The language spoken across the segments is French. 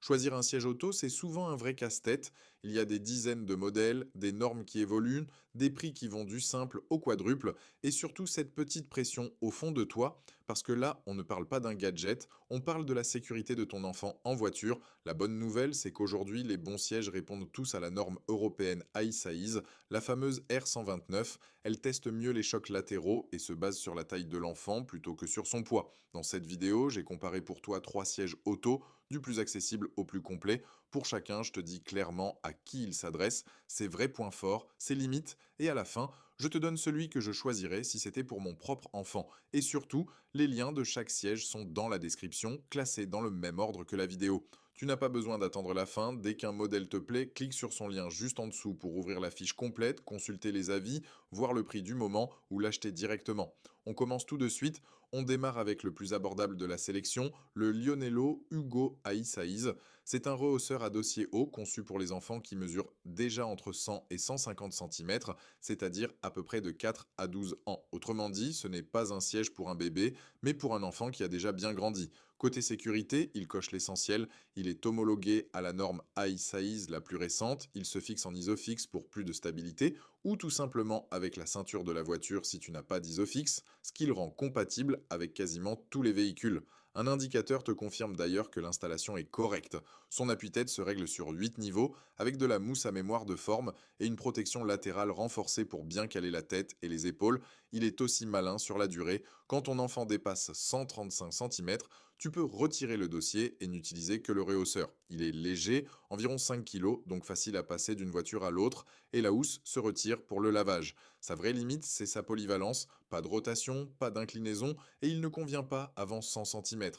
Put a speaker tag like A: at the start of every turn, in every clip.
A: Choisir un siège auto, c'est souvent un vrai casse-tête. Il y a des dizaines de modèles, des normes qui évoluent, des prix qui vont du simple au quadruple, et surtout cette petite pression au fond de toi, parce que là, on ne parle pas d'un gadget, on parle de la sécurité de ton enfant en voiture. La bonne nouvelle, c'est qu'aujourd'hui, les bons sièges répondent tous à la norme européenne iSize, la fameuse R129. Elle teste mieux les chocs latéraux et se base sur la taille de l'enfant plutôt que sur son poids. Dans cette vidéo, j'ai comparé pour toi 3 sièges auto, du plus accessible au plus complet. Pour chacun, je te dis clairement à qui il s'adresse, ses vrais points forts, ses limites, et à la fin, je te donne celui que je choisirais si c'était pour mon propre enfant. Et surtout, les liens de chaque siège sont dans la description, classés dans le même ordre que la vidéo. Tu n'as pas besoin d'attendre la fin, dès qu'un modèle te plaît, clique sur son lien juste en dessous pour ouvrir la fiche complète, consulter les avis, voir le prix du moment ou l'acheter directement. On commence tout de suite, on démarre avec le plus abordable de la sélection, le Lionello Hugo iSize. C'est un rehausseur à dossier haut conçu pour les enfants qui mesurent déjà entre 100 et 150 cm, c'est-à-dire à peu près de 4 à 12 ans. Autrement dit, ce n'est pas un siège pour un bébé, mais pour un enfant qui a déjà bien grandi. Côté sécurité, il coche l'essentiel, il est homologué à la norme iSize la plus récente, il se fixe en isofix pour plus de stabilité, ou tout simplement avec la ceinture de la voiture si tu n'as pas d'isofix, ce qui le rend compatible avec quasiment tous les véhicules. Un indicateur te confirme d'ailleurs que l'installation est correcte. Son appuie-tête se règle sur 8 niveaux, avec de la mousse à mémoire de forme et une protection latérale renforcée pour bien caler la tête et les épaules. Il est aussi malin sur la durée. Quand ton enfant dépasse 135 cm, tu peux retirer le dossier et n'utiliser que le rehausseur. Il est léger, environ 5 kg, donc facile à passer d'une voiture à l'autre, et la housse se retire pour le lavage. Sa vraie limite, c'est sa polyvalence, pas de rotation, pas d'inclinaison, et il ne convient pas avant 100 cm.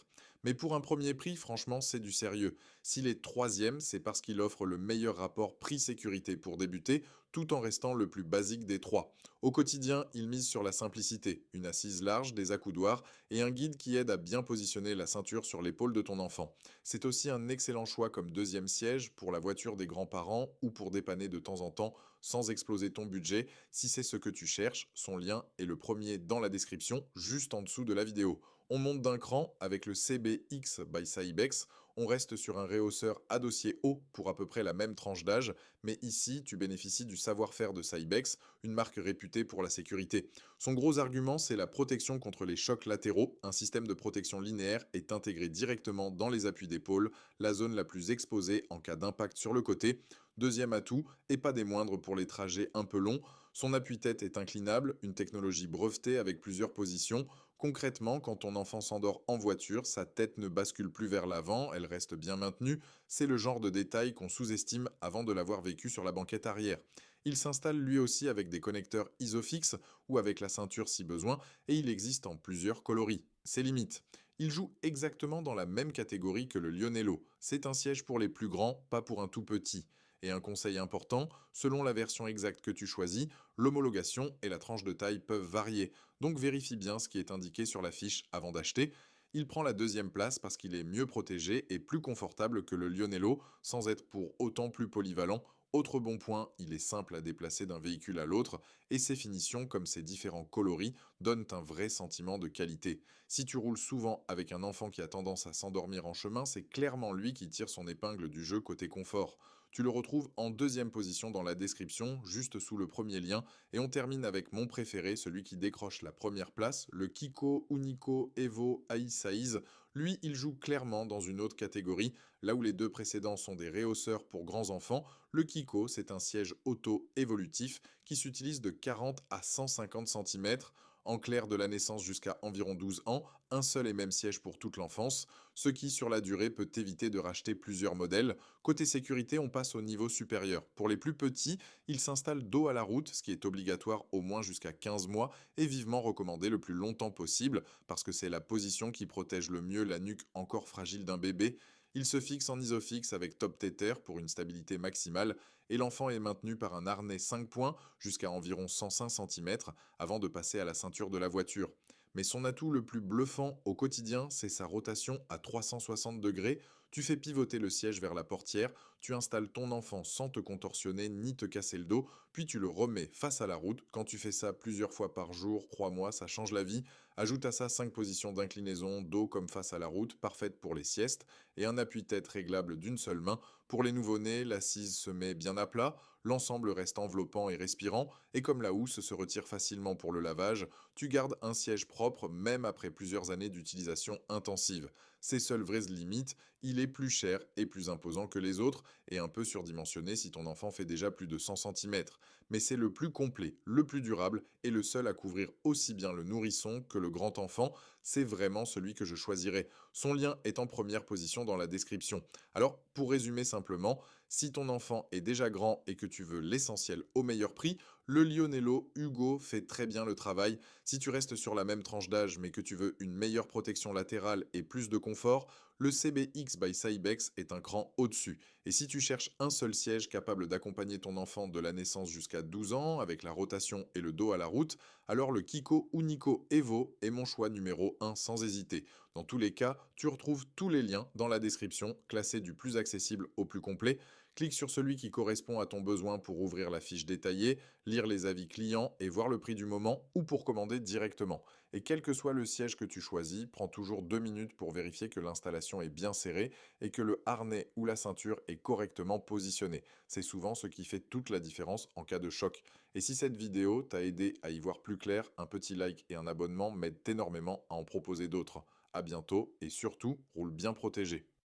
A: Mais pour un premier prix, franchement, c'est du sérieux. S'il est troisième, c'est parce qu'il offre le meilleur rapport prix-sécurité pour débuter, tout en restant le plus basique des trois. Au quotidien, il mise sur la simplicité, une assise large, des accoudoirs et un guide qui aide à bien positionner la ceinture sur l'épaule de ton enfant. C'est aussi un excellent choix comme deuxième siège pour la voiture des grands-parents ou pour dépanner de temps en temps sans exploser ton budget. Si c'est ce que tu cherches, son lien est le premier dans la description, juste en dessous de la vidéo. On monte d'un cran avec le CBX by Cybex. On reste sur un rehausseur à dossier haut pour à peu près la même tranche d'âge, mais ici tu bénéficies du savoir-faire de Cybex, une marque réputée pour la sécurité. Son gros argument, c'est la protection contre les chocs latéraux. Un système de protection linéaire est intégré directement dans les appuis d'épaule, la zone la plus exposée en cas d'impact sur le côté. Deuxième atout, et pas des moindres pour les trajets un peu longs, son appui-tête est inclinable, une technologie brevetée avec plusieurs positions. Concrètement, quand ton enfant s'endort en voiture, sa tête ne bascule plus vers l'avant, elle reste bien maintenue. C'est le genre de détail qu'on sous-estime avant de l'avoir vécu sur la banquette arrière. Il s'installe lui aussi avec des connecteurs isofix ou avec la ceinture si besoin, et il existe en plusieurs coloris. Ses limites. Il joue exactement dans la même catégorie que le Lionello. C'est un siège pour les plus grands, pas pour un tout petit. Et un conseil important, selon la version exacte que tu choisis, l'homologation et la tranche de taille peuvent varier, donc vérifie bien ce qui est indiqué sur la fiche avant d'acheter. Il prend la deuxième place parce qu'il est mieux protégé et plus confortable que le Lionello, sans être pour autant plus polyvalent. Autre bon point, il est simple à déplacer d'un véhicule à l'autre, et ses finitions, comme ses différents coloris, donnent un vrai sentiment de qualité. Si tu roules souvent avec un enfant qui a tendance à s'endormir en chemin, c'est clairement lui qui tire son épingle du jeu côté confort. Tu le retrouves en deuxième position dans la description, juste sous le premier lien, et on termine avec mon préféré, celui qui décroche la première place, le Kiko Unico Evo iSize. Lui, il joue clairement dans une autre catégorie, là où les deux précédents sont des rehausseurs pour grands enfants. Le Kiko, c'est un siège auto-évolutif qui s'utilise de 40 à 150 cm. En clair, de la naissance jusqu'à environ 12 ans, un seul et même siège pour toute l'enfance, ce qui, sur la durée, peut t'éviter de racheter plusieurs modèles. Côté sécurité, on passe au niveau supérieur. Pour les plus petits, il s'installe dos à la route, ce qui est obligatoire au moins jusqu'à 15 mois et vivement recommandé le plus longtemps possible, parce que c'est la position qui protège le mieux la nuque encore fragile d'un bébé. Il se fixe en isofix avec top tether pour une stabilité maximale, et l'enfant est maintenu par un harnais 5 points jusqu'à environ 105 cm avant de passer à la ceinture de la voiture. Mais son atout le plus bluffant au quotidien, c'est sa rotation à 360 degrés. Tu fais pivoter le siège vers la portière, tu installes ton enfant sans te contorsionner ni te casser le dos, puis tu le remets face à la route. Quand tu fais ça plusieurs fois par jour, crois-moi, ça change la vie. Ajoute à ça 5 positions d'inclinaison, dos comme face à la route, parfaites pour les siestes, et un appui-tête réglable d'une seule main. Pour les nouveau-nés, l'assise se met bien à plat, l'ensemble reste enveloppant et respirant, et comme la housse se retire facilement pour le lavage, tu gardes un siège propre même après plusieurs années d'utilisation intensive. Ses seules vraies limites, il est plus cher et plus imposant que les autres, et un peu surdimensionné si ton enfant fait déjà plus de 100 cm. Mais c'est le plus complet, le plus durable et le seul à couvrir aussi bien le nourrisson que le grand enfant. C'est vraiment celui que je choisirais. Son lien est en première position dans la description. Alors, pour résumer simplement, si ton enfant est déjà grand et que tu veux l'essentiel au meilleur prix, le Lionello Hugo fait très bien le travail. Si tu restes sur la même tranche d'âge mais que tu veux une meilleure protection latérale et plus de confort, le CBX by Cybex est un cran au-dessus. Et si tu cherches un seul siège capable d'accompagner ton enfant de la naissance jusqu'à 12 ans, avec la rotation et le dos à la route, alors le Kiko Unico Evo est mon choix numéro 1 sans hésiter. Dans tous les cas, tu retrouves tous les liens dans la description, classés du plus accessible au plus complet. Clique sur celui qui correspond à ton besoin pour ouvrir la fiche détaillée, lire les avis clients et voir le prix du moment, ou pour commander directement. Et quel que soit le siège que tu choisis, prends toujours 2 minutes pour vérifier que l'installation est bien serrée et que le harnais ou la ceinture est correctement positionné. C'est souvent ce qui fait toute la différence en cas de choc. Et si cette vidéo t'a aidé à y voir plus clair, un petit like et un abonnement m'aident énormément à en proposer d'autres. À bientôt et surtout, roule bien protégé.